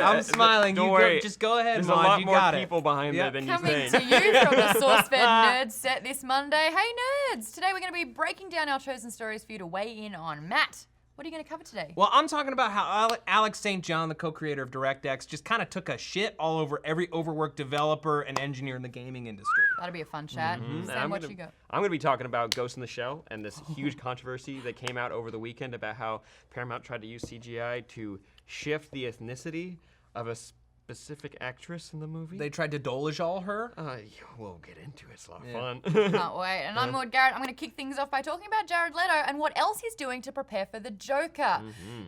I'm smiling. Don't worry. Just go ahead, There's Maude. a lot You more got people behind there than you Coming think. to you from the SourceFedNERD set this Monday. Hey nerds! Today we're going to be breaking down our chosen stories for you to weigh in on. Matt, what are you going to cover today? Well, I'm talking about how Alex St. John, the co-creator of DirectX, just kind of took a shit all over every overworked developer and engineer in the gaming industry. That'll be a fun chat. Sam, what you got? I'm going to be talking about Ghost in the Shell and this huge controversy that came out over the weekend about how Paramount tried to use CGI to shift the ethnicity of a specific actress in the movie. They tried to Dolezal her. We'll get into it. It's a lot of fun. Can't wait. And I'm Maude Garrett. I'm going to kick things off by talking about Jared Leto and what else he's doing to prepare for the Joker.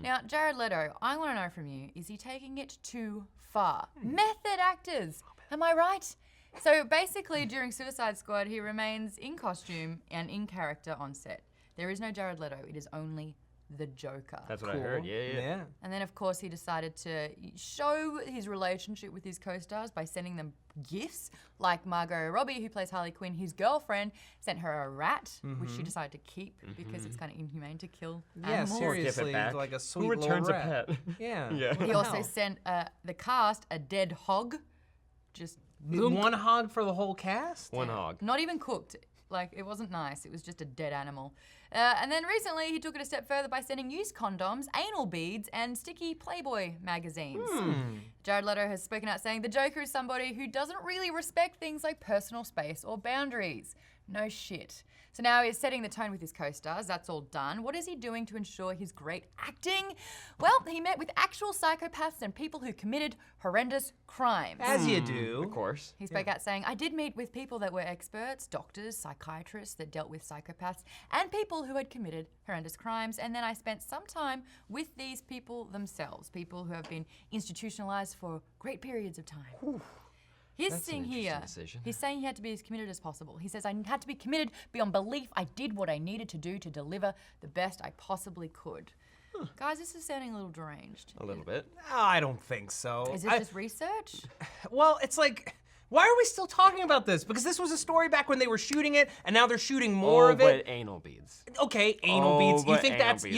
Now, Jared Leto, I want to know from you, is he taking it too far? Method actors, am I right? So basically, during Suicide Squad, he remains in costume and in character on set. There is no Jared Leto. It is only the Joker. That's what I heard. Yeah. And then, of course, he decided to show his relationship with his co-stars by sending them gifts, like Margot Robbie, who plays Harley Quinn, his girlfriend, sent her a rat, which she decided to keep because it's kind of inhumane to kill animals. Seriously, back. like a sweet Who little returns a rat. pet? Yeah. He also sent the cast a dead hog, just One hog for the whole cast? One hog. not even cooked. Like, it wasn't nice. It was just a dead animal. And then recently, he took it a step further by sending used condoms, anal beads, and sticky Playboy magazines. Jared Leto has spoken out saying the Joker is somebody who doesn't really respect things like personal space or boundaries. No shit. So now he's setting the tone with his co-stars. That's all done. What is he doing to ensure his great acting? Well, he met with actual psychopaths and people who committed horrendous crimes. As you do. Of course. He spoke out saying, I did meet with people that were experts, doctors, psychiatrists that dealt with psychopaths, and people who had committed horrendous crimes. And then I spent some time with these people themselves, people who have been institutionalized for great periods of time. He's saying here, he's saying he had to be as committed as possible. He says, I had to be committed beyond belief. I did what I needed to do to deliver the best I possibly could. Guys, this is sounding a little deranged. A little bit. I don't think so. Is this just research? Well, it's like, why are we still talking about this? Because this was a story back when they were shooting it, and now they're shooting more of it. But anal beads. Okay, anal beads. You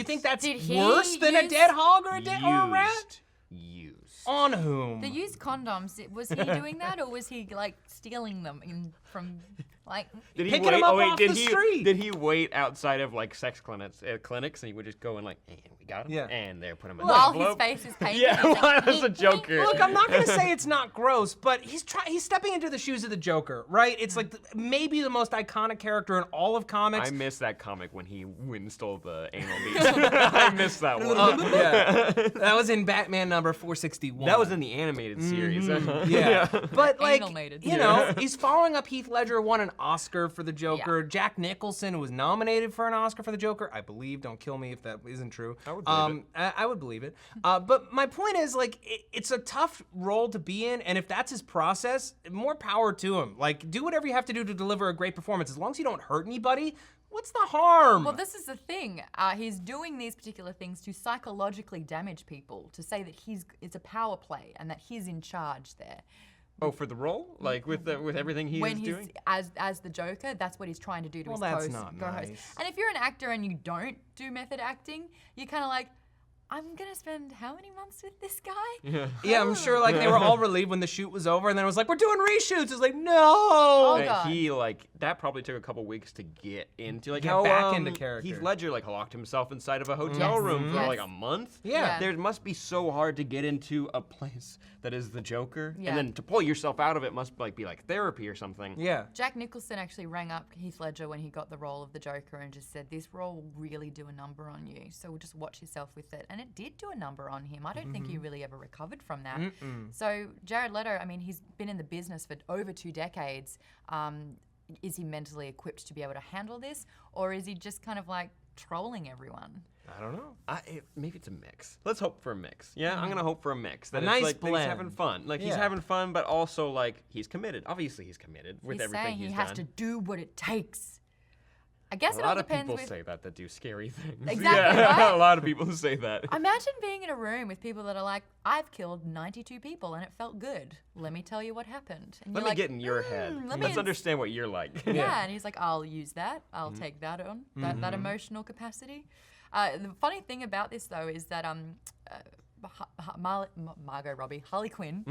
think that's Did he worse than a use- dead hog or a rat? Used. On whom? The used condoms, was he doing that or was he like stealing them from like... Did he Picking wait? them up Oh wait, off did the he? street. Did he wait outside of like sex clinics, and he would just go and like, and we got him, Yeah. and there, put him in While the his envelope. face is painted. Yeah, he's like, while as a Joker. Look, I'm not gonna say it's not gross, but he's stepping into the shoes of the Joker, right? It's like maybe the most iconic character in all of comics. I missed that comic when he went and stole the anal beads. I missed that one. Yeah. That was in Batman number 461. That was in the animated series. Yeah. But like, Anal-mated. you know, he's following up Heath Ledger, won an Oscar for the Joker. Yeah. Jack Nicholson was nominated for an Oscar for the Joker, I believe. Don't kill me if that isn't true. I would believe it. I would believe it. But my point is, like, it's a tough role to be in, and if that's his process, more power to him. Like, do whatever you have to do to deliver a great performance. As long as you don't hurt anybody, what's the harm? Well, this is the thing. He's doing these particular things to psychologically damage people, to say that it's a power play and that he's in charge there. Oh, for the role, like with everything he When is he's doing. as the Joker, that's what he's trying to do to Well, his that's co-host. not nice. And if you're an actor and you don't do method acting, you're kind of like, I'm gonna spend how many months with this guy? Yeah, I'm sure like they were all relieved when the shoot was over, and then it was like, we're doing reshoots. It's like, no. God. He that probably took a couple weeks to get into like Get how back into character. Heath Ledger locked himself inside of a hotel Yes. room for Yes. like a month. Yeah. There must be so hard to get into a place that is the Joker, Yeah. and then to pull yourself out of it must be like therapy or something. Yeah. Jack Nicholson actually rang up Heath Ledger when he got the role of the Joker and just said, this role will really do a number on you, so just watch yourself with it. And it did do a number on him. I don't think he really ever recovered from that. So Jared Leto, I mean, he's been in the business for over 2 decades. Is he mentally equipped to be able to handle this, or is he just kind of like trolling everyone? I don't know. Maybe it's a mix. Let's hope for a mix. Yeah, I'm gonna hope for a mix. That A it's nice like blend. he's having fun. Like he's Yeah. having fun, but also like he's committed. Obviously, he's committed with He's everything saying he's he done. has to do what it takes. I guess A it all lot of depends people with. say that do scary things. Exactly, Yeah, right? a lot of people say that. Imagine being in a room with people that are like, I've killed 92 people and it felt good. Let me tell you what happened. And Let you're me like, get in your head. let me Let's understand what you're like. Yeah, and he's like, I'll use that. I'll take that on, that emotional capacity. The funny thing about this, though, is that Margot Robbie, Harley Quinn,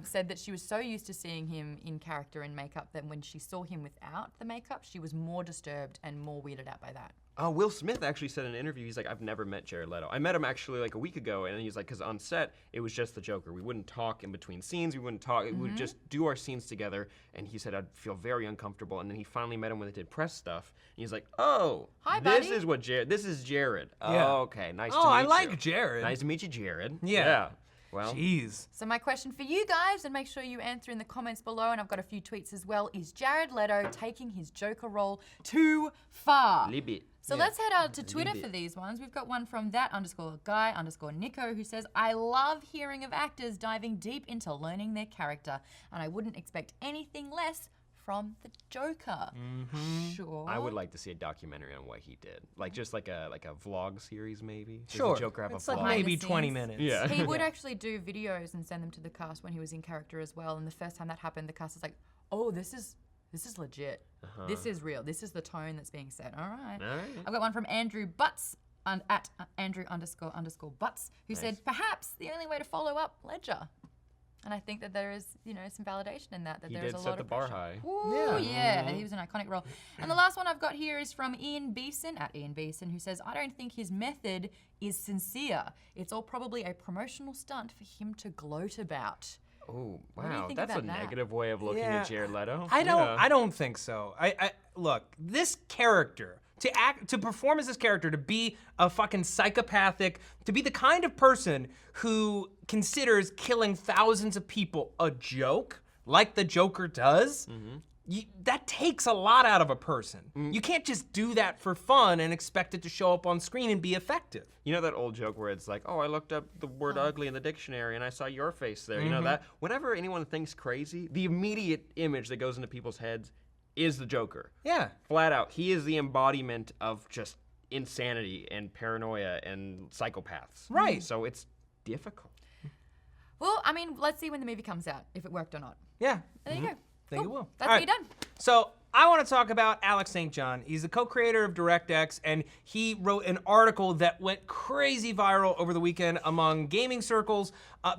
said that she was so used to seeing him in character and makeup that when she saw him without the makeup, she was more disturbed and more weirded out by that. Will Smith actually said in an interview, he's like, I've never met Jared Leto. I met him actually like a week ago, and he's like, because on set, it was just the Joker. We wouldn't talk in between scenes. We wouldn't talk. We would just do our scenes together, and he said, I'd feel very uncomfortable. And then he finally met him when they did press stuff, and he's like, oh, Hi, this buddy. this is Jared. Yeah. Oh, okay, nice to meet Oh, you. I like Jared. Nice to meet you, Jared. Yeah. Well, Jeez. So my question for you guys, and make sure you answer in the comments below, and I've got a few tweets as well, is Jared Leto taking his Joker role too far? little bit. So let's head out to Twitter for these ones. We've got one from _guy_Nico who says, I love hearing of actors diving deep into learning their character, and I wouldn't expect anything less from the Joker. Sure. I would like to see a documentary on what he did, like just like a vlog series maybe. Does Sure. the Joker have It's a like vlog? maybe Behind the 20 scenes. minutes. Yeah. He would actually do videos and send them to the cast when he was in character as well. And the first time that happened, the cast was like, oh, this is legit. This is real. This is the tone that's being set. All right. All right. I've got one from Andrew Butts, at Andrew__Butts, who said, perhaps the only way to follow up Ledger. And I think that there is, some validation in that He there is did a set lot the of bar pressure. high. Ooh, yeah, he was an iconic role. And the last one I've got here is from Ian Beeson, at Ian Beeson, who says, I don't think his method is sincere. It's all probably a promotional stunt for him to gloat about. Oh, do you wow. think That's a about that? negative way of looking at Jared Leto. I Yeah. don't think so. I look, this character, to perform as this character, to be a fucking psychopathic, to be the kind of person who considers killing thousands of people a joke, like the Joker does, that takes a lot out of a person. You can't just do that for fun and expect it to show up on screen and be effective. You know that old joke where it's like, oh, I looked up the word ugly in the dictionary and I saw your face there. You know that? Whenever anyone thinks crazy, the immediate image that goes into people's heads is the Joker. Yeah. Flat out. He is the embodiment of just insanity and paranoia and psychopaths. Right. So it's difficult. Well, I mean, let's see when the movie comes out, if it worked or not. Yeah. There you go. Think it Cool. will. That's All me right. done. So I want to talk about Alex St. John. He's the co-creator of DirectX, and he wrote an article that went crazy viral over the weekend among gaming circles.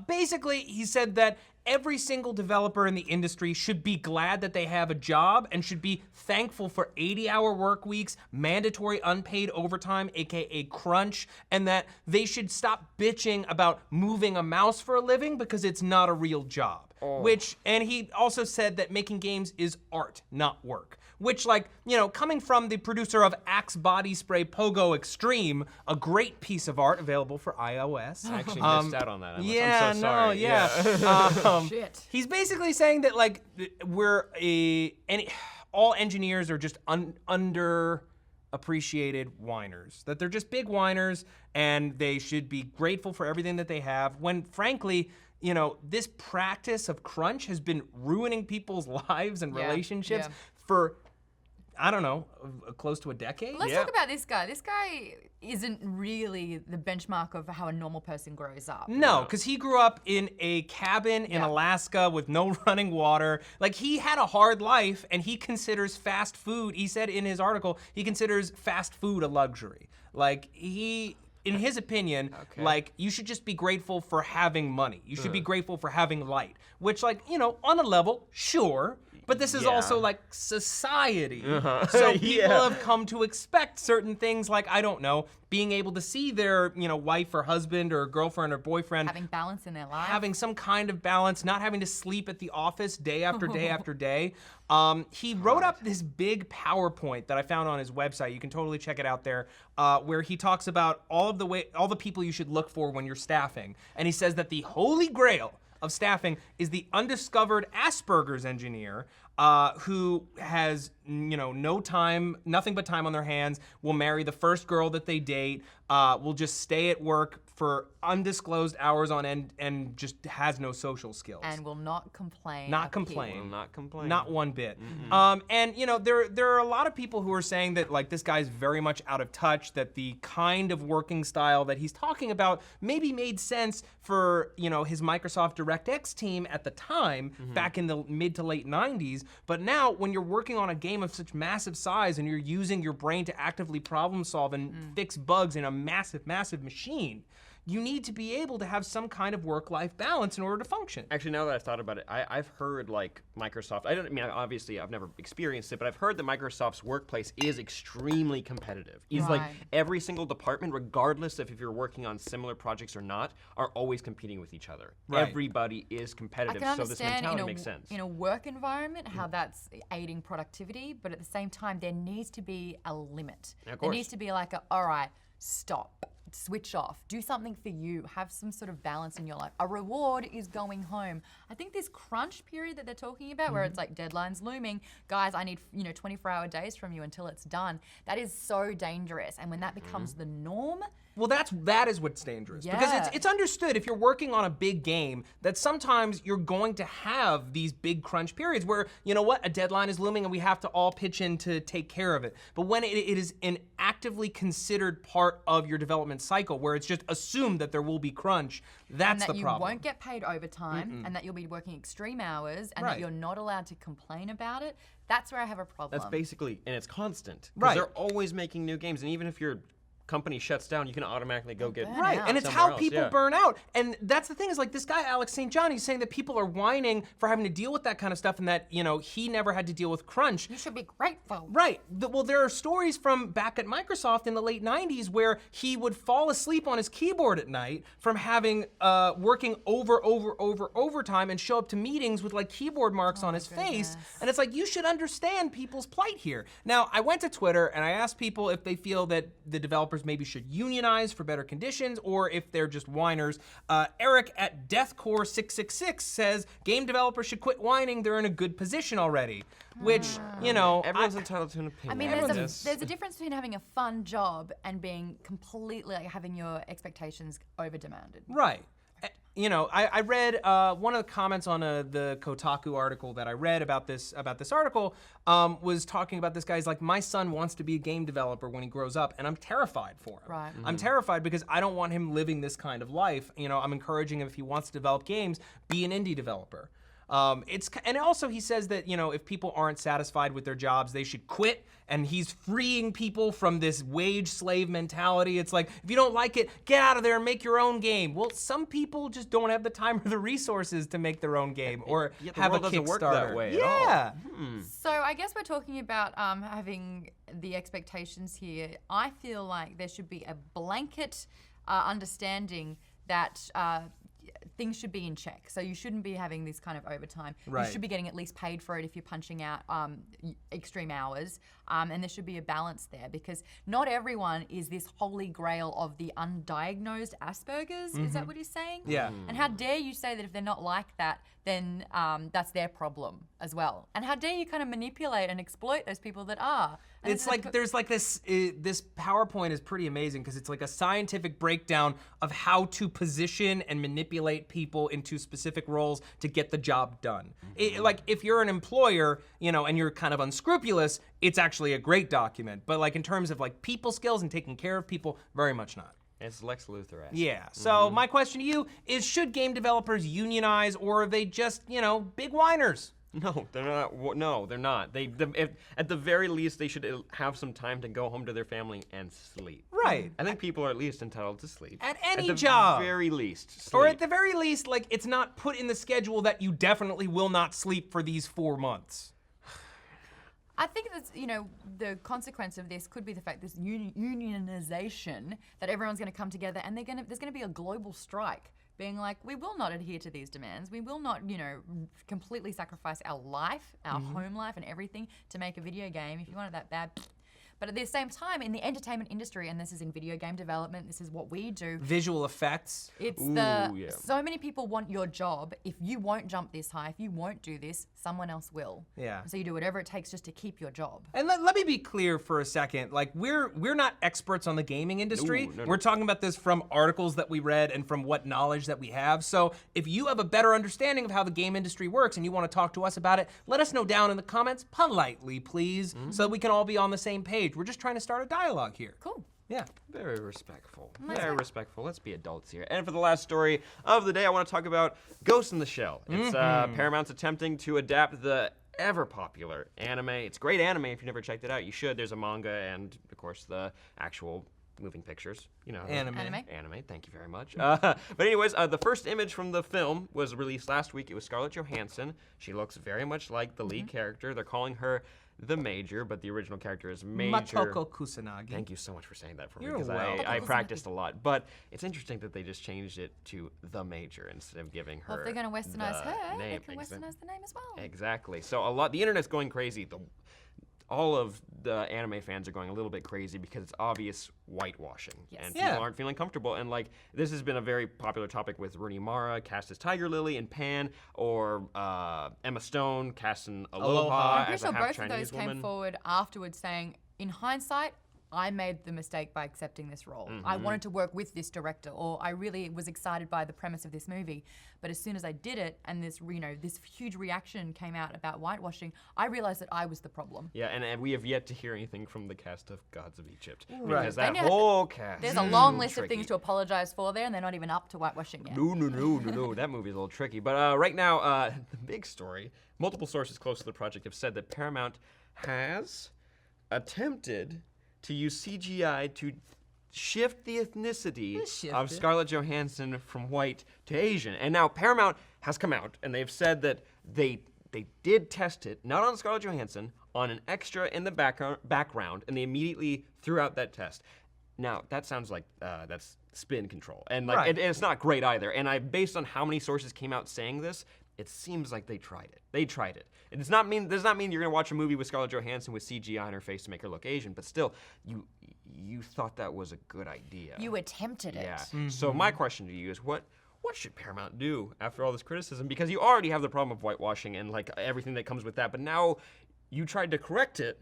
Basically, he said that every single developer in the industry should be glad that they have a job and should be thankful for 80-hour work weeks, mandatory unpaid overtime, aka crunch, and that they should stop bitching about moving a mouse for a living because it's not a real job. And he also said that making games is art, not work. Which, coming from the producer of Axe Body Spray Pogo Extreme, a great piece of art available for iOS. I actually missed out on that. I'm so sorry. Shit. He's basically saying that all engineers are just underappreciated whiners. That they're just big whiners, and they should be grateful for everything that they have. When frankly, this practice of crunch has been ruining people's lives and relationships for, I don't know, close to a decade. Let's talk about this guy. This guy isn't really the benchmark of how a normal person grows up. No, because he grew up in a cabin in Alaska with no running water. He had a hard life, and he considers fast food, he said in his article, he considers fast food a luxury. In his opinion, you should just be grateful for having money. You should be grateful for having light, which on a level, sure, but this is also society. So people have come to expect certain things being able to see their, wife or husband or girlfriend or boyfriend. Having balance in their life. Having some kind of balance, not having to sleep at the office day after day after day. He wrote up this big PowerPoint that I found on his website. You can totally check it out there, where he talks about all the people you should look for when you're staffing. And he says that the holy grail of staffing is the undiscovered Asperger's engineer who has no time, nothing but time on their hands, will marry the first girl that they date, will just stay at work for undisclosed hours on end and just has no social skills. And will not complain. Not a peep. complain. Will not complain. Not one bit. And there are a lot of people who are saying that like this guy's very much out of touch, that the kind of working style that he's talking about maybe made sense for, his Microsoft DirectX team at the time, back in the mid to late 90s. But now when you're working on a game of such massive size and you're using your brain to actively problem solve and fix bugs in a massive, massive machine, you need to be able to have some kind of work-life balance in order to function. Actually, now that I've thought about it, I've heard like Microsoft, obviously I've never experienced it, but I've heard that Microsoft's workplace is extremely competitive. It's like every single department, regardless of if you're working on similar projects or not, are always competing with each other. Right. Everybody is competitive, I can so this understand mentality makes sense. in a work environment how that's aiding productivity, but at the same time, there needs to be a limit. Of There course. needs to be like all right, stop. Switch off, do something for you, have some sort of balance in your life. A reward is going home. I think this crunch period that they're talking about, where it's like deadlines looming, guys, I need 24-hour days from you until it's done. That is so dangerous. And when that becomes the norm, Well, that is what's dangerous. Because Yeah. it's understood if you're working on a big game that sometimes you're going to have these big crunch periods where, a deadline is looming and we have to all pitch in to take care of it. But when it is an actively considered part of your development cycle where it's just assumed that there will be crunch, that's and that the you problem. won't get paid overtime, and that you'll be working extreme hours, and Right. that you're not allowed to complain about it, that's where I have a problem. That's basically, and it's constant. Because Right. they're always making new games, and even if your company shuts down, you can automatically go get Right, out. and it's somewhere how else, people yeah. burn out. And that's the thing is like this guy, Alex St. John, he's saying that people are whining for having to deal with that kind of stuff and that, he never had to deal with crunch. You should be grateful. Right. Well, there are stories from back at Microsoft in the late 90s where he would fall asleep on his keyboard at night from having working overtime and show up to meetings with like keyboard marks on his face. And it's like, you should understand people's plight here. Now, I went to Twitter and I asked people if they feel that the developers maybe should unionize for better conditions or if they're just whiners. Eric at Deathcore666 says game developers should quit whining. They're in a good position already. Which, Everyone's entitled to an opinion. I mean, on there's this. a difference between having a fun job and being completely like having your expectations over demanded. right. I read one of the comments on the Kotaku article that I read about this article was talking about this guy's like, my son wants to be a game developer when he grows up, and I'm terrified for him. Right. I'm terrified because I don't want him living this kind of life. I'm encouraging him if he wants to develop games, be an indie developer. And also he says that, if people aren't satisfied with their jobs, they should quit, and he's freeing people from this wage slave mentality. It's like, if you don't like it, get out of there and make your own game. Well, some people just don't have the time or the resources to make their own game or Yet the have a world doesn't Kickstarter. work that way at all. Yeah. So I guess we're talking about having the expectations here. I feel like there should be a blanket understanding that things should be in check. So you shouldn't be having this kind of overtime. Right. You should be getting at least paid for it if you're punching out extreme hours. And there should be a balance there because not everyone is this holy grail of the undiagnosed Asperger's. Is that what he's saying? Yeah. And how dare you say that if they're not like that, then that's their problem as well. And how dare you kind of manipulate and exploit those people that are. And It's like there's like this PowerPoint is pretty amazing because it's like a scientific breakdown of how to position and manipulate people into specific roles to get the job done. Like if you're an employer, and you're kind of unscrupulous, it's actually a great document. But like in terms of like people skills and taking care of people, very much not. It's Lex Luthor-esque. Yeah. So my question to you is: should game developers unionize, or are they just big whiners? No, they're not. No, they're not. At the very least, they should have some time to go home to their family and sleep. Right. I think people are at least entitled to sleep. At any the job. very least, sleep. Or at the very least, like, it's not put in the schedule that you definitely will not sleep for these 4 months. I think that's, the consequence of this could be the fact this unionization, that everyone's going to come together and there's going to be a global strike being like, we will not adhere to these demands. We will not, completely sacrifice our life, our home life and everything to make a video game. If you want it that bad. But at the same time, in the entertainment industry, and this is in video game development, this is what we do. Visual effects. It's yeah. so many people want your job. If you won't jump this high, if you won't do this, someone else will. Yeah. So you do whatever it takes just to keep your job. And let me be clear for a second. Like, we're not experts on the gaming industry. No. We're talking about this from articles that we read and from what knowledge that we have. So if you have a better understanding of how the game industry works and you want to talk to us about it, let us know down in the comments, politely, please, so that we can all be on the same page. We're just trying to start a dialogue here. Cool. Yeah. Very respectful. Nice. Very respectful. Let's be adults here. And for the last story of the day, I want to talk about Ghost in the Shell. It's Paramount's attempting to adapt the ever-popular anime. It's great anime. If you've never checked it out, you should. There's a manga and, of course, the actual moving pictures. You know. Anime. Anime, thank you very much. But anyways, the first image from the film was released last week. It was Scarlett Johansson. She looks very much like the lead character. They're calling her the Major, but the original character is Major. Matoko Kusanagi. Thank you so much for saying that for me, You're because welcome. I practiced a lot. But it's interesting that they just changed it to the Major instead of giving her Well, if they're going to westernize the her, name. they can westernize the name as well. Exactly. So the internet's going crazy. All of the anime fans are going a little bit crazy because it's obvious whitewashing. Yes. And Yeah. people aren't feeling comfortable. And like, this has been a very popular topic with Rooney Mara cast as Tiger Lily in Pan, or Emma Stone cast in Aloha I'm pretty as sure a half both of Chinese those woman. came forward afterwards saying, in hindsight, I made the mistake by accepting this role. I wanted to work with this director, or I really was excited by the premise of this movie. But as soon as I did it, and this huge reaction came out about whitewashing, I realized that I was the problem. Yeah, and we have yet to hear anything from the cast of Gods of Egypt. Right. Because that They know- whole cast. There's a long list of tricky. things to apologize for there, and they're not even up to whitewashing yet. No. That movie is a little tricky. But right now, the big story, multiple sources close to the project have said that Paramount has attempted to use CGI to shift the ethnicity of Scarlett Johansson from white to Asian. And now Paramount has come out and they've said that they did test it, not on Scarlett Johansson, on an extra in the background, and they immediately threw out that test. Now, that sounds like that's spin control. And like, Right. it's not great either. And based on how many sources came out saying this, it seems like they tried it. It does not mean you're gonna watch a movie with Scarlett Johansson with CGI on her face to make her look Asian, but still, you thought that was a good idea. You attempted it. Yeah. So my question to you is, what should Paramount do after all this criticism? Because you already have the problem of whitewashing and like everything that comes with that, but now you tried to correct it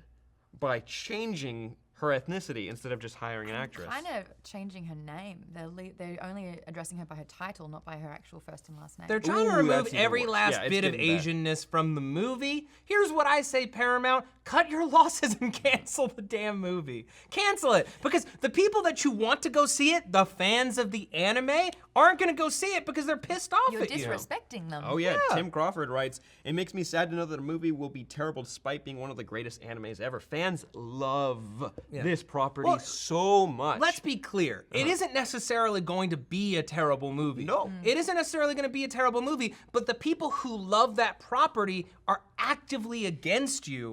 by changing her ethnicity instead of just hiring an actress. Kind of changing her name. They're only addressing her by her title, not by her actual first and last name. They're trying to Ooh, remove that's even every worse. last Yeah, it's bit of getting bad. Asianness from the movie. Here's what I say, Paramount. Cut your losses and cancel the damn movie. Cancel it. Because the people that you want to go see it, the fans of the anime, aren't going to go see it because they're pissed off You're at you. disrespecting them. Oh yeah. Yeah. Tim Crawford writes, "It makes me sad to know that a movie will be terrible despite being one of the greatest animes ever. Fans love this property so much." Let's be clear. It isn't necessarily going to be a terrible movie. No. It isn't necessarily going to be a terrible movie, but the people who love that property are actively against you.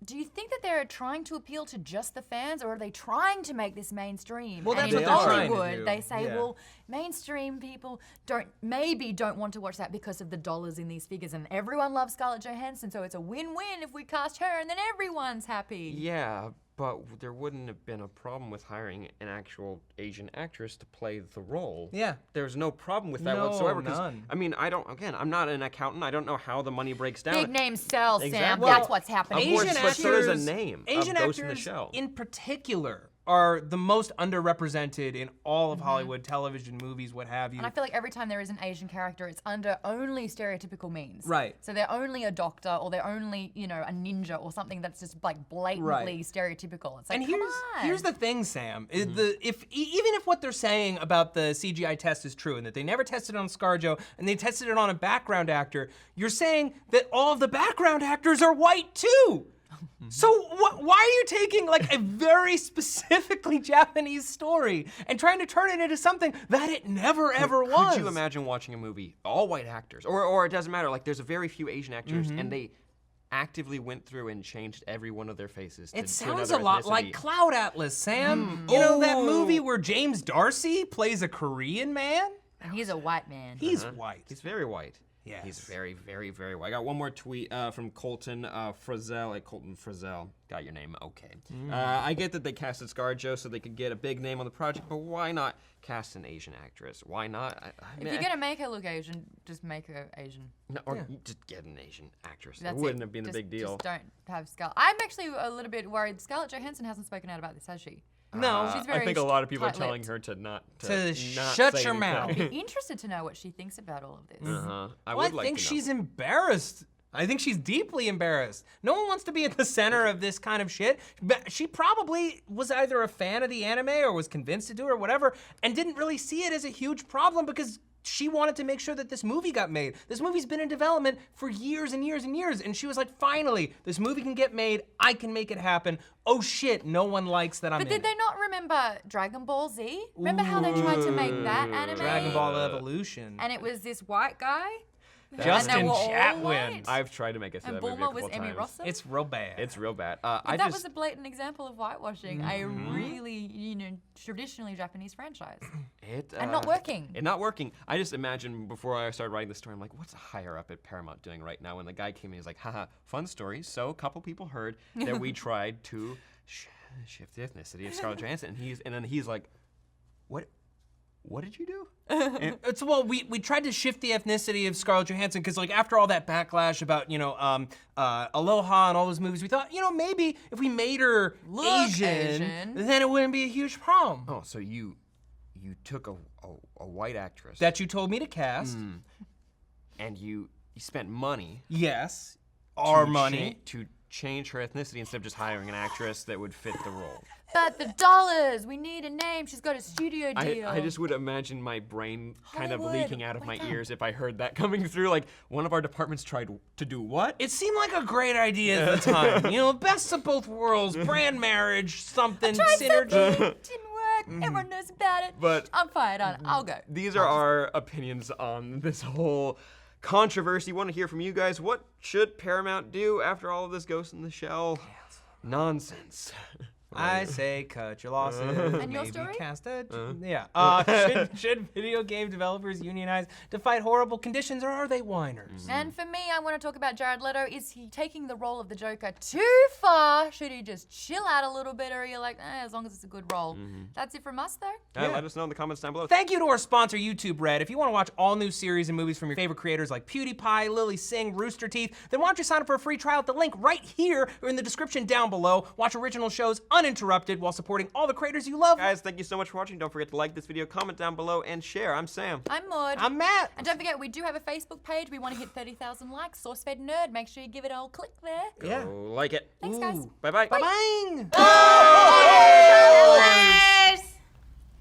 Do you think that they're trying to appeal to just the fans, or are they trying to make this mainstream? Well, and that's in what they're trying to Hollywood, do. they say, Yeah. well, mainstream people don't want to watch that because of the dollars in these figures, and everyone loves Scarlett Johansson, so it's a win-win if we cast her, and then everyone's happy. Yeah, but there wouldn't have been a problem with hiring an actual Asian actress to play the role. Yeah. There's no problem with that No, whatsoever. 'Cause, none. I mean, I'm not an accountant. I don't know how the money breaks down. Big names sell, Sam. Exactly. That's what's happening. Of course, Asian but so does a actors, name of Asian Ghost in the actors Shell. in particular are the most underrepresented in all of Hollywood, television, movies, what have you. And I feel like every time there is an Asian character, it's under only stereotypical means. Right. So they're only a doctor, or they're only, a ninja, or something that's just like blatantly stereotypical. It's like, And come here's on. the thing, Sam. Even if what they're saying about the CGI test is true, and that they never tested it on ScarJo and they tested it on a background actor, you're saying that all of the background actors are white too. So why are you taking like a very specifically Japanese story and trying to turn it into something that it never ever was? Could you imagine watching a movie, all white actors, or it doesn't matter, like there's a very few Asian actors, and they actively went through and changed every one of their faces to It sounds another a lot ethnicity. like Cloud Atlas, Sam. You know that movie where James Darcy plays a Korean man? And he's a white man. He's white. He's very white. Yes. He's very, very, very white. I got one more tweet from Colton Frizzell. Colton Frizzell. Got your name, okay. I get that they casted ScarJo so they could get a big name on the project, but why not cast an Asian actress? Why not? If you're gonna make her look Asian, just make her Asian. No, or just get an Asian actress. That's it wouldn't have been a big deal. Just don't have Scarlett. I'm actually a little bit worried. Scarlett Johansson hasn't spoken out about this, has she? No. She's very I think a lot of people are telling tight-lipped. her to not shut say your anything. mouth. I'd be interested to know what she thinks about all of this. I Well, would like think to know. she's embarrassed. I think she's deeply embarrassed. No one wants to be at the center of this kind of shit. But she probably was either a fan of the anime or was convinced to do it or whatever, and didn't really see it as a huge problem because she wanted to make sure that this movie got made. This movie's been in development for years and years and years, and she was like, finally, this movie can get made, I can make it happen. Oh shit, no one likes that I'm But in did they not remember Dragon Ball Z? Remember how they tried to make that anime? Dragon Ball Evolution. And it was this white guy? Justin and they were all Chatwin. white? I've tried to make it to And that movie a Bulma couple was Emmy times. Rossum? It's real bad. It's real bad. But that was a blatant example of whitewashing a really, traditionally Japanese franchise. And not working. It not working. I just imagine before I started writing the story, I'm like, what's a higher up at Paramount doing right now? When the guy came in, he's like, haha, fun story. So a couple people heard that we tried to shift the ethnicity of Scarlett Johansson. And then he's like, what did you do? It's well, we tried to shift the ethnicity of Scarlett Johansson because like after all that backlash about Aloha and all those movies, we thought maybe if we made her Look Asian, then it wouldn't be a huge problem. Oh, so you took a white actress That you told me to cast. and you spent money Yes, our money. to change her ethnicity instead of just hiring an actress that would fit the role. But the dollars, we need a name. She's got a studio deal. I just would imagine my brain kind of Hollywood, leaking out of my wake up. ears if I heard that coming through. Like, one of our departments tried to do what? It seemed like a great idea at the time. Best of both worlds, brand marriage, something, Tried synergy. something, didn't work. Everyone knows about it. But- I'm fired on. I'll go. These are our opinions on this whole controversy. Want to hear from you guys. What should Paramount do after all of this Ghost in the Shell nonsense? I say cut your losses. And your maybe story? Cast a should video game developers unionize to fight horrible conditions, or are they whiners? And for me, I want to talk about Jared Leto. Is he taking the role of the Joker too far? Should he just chill out a little bit, or are you like, as long as it's a good role? That's it from us, though. Let us know in the comments down below. Thank you to our sponsor, YouTube Red. If you want to watch all new series and movies from your favorite creators like PewDiePie, Lily Singh, Rooster Teeth, then why don't you sign up for a free trial at the link right here or in the description down below. Watch original shows uninterrupted while supporting all the creators you love. Guys, thank you so much for watching. Don't forget to like this video, comment down below, and share. I'm Sam. I'm Maude. I'm Matt. And don't forget, we do have a Facebook page. We want to hit 30,000 likes. SourceFedNERD. Make sure you give it a old click there. Yeah. Go like it. Thanks, guys. Ooh. Bye-bye. Bye-bye.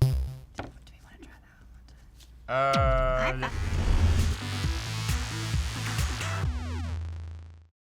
Do we want to try that? Uh,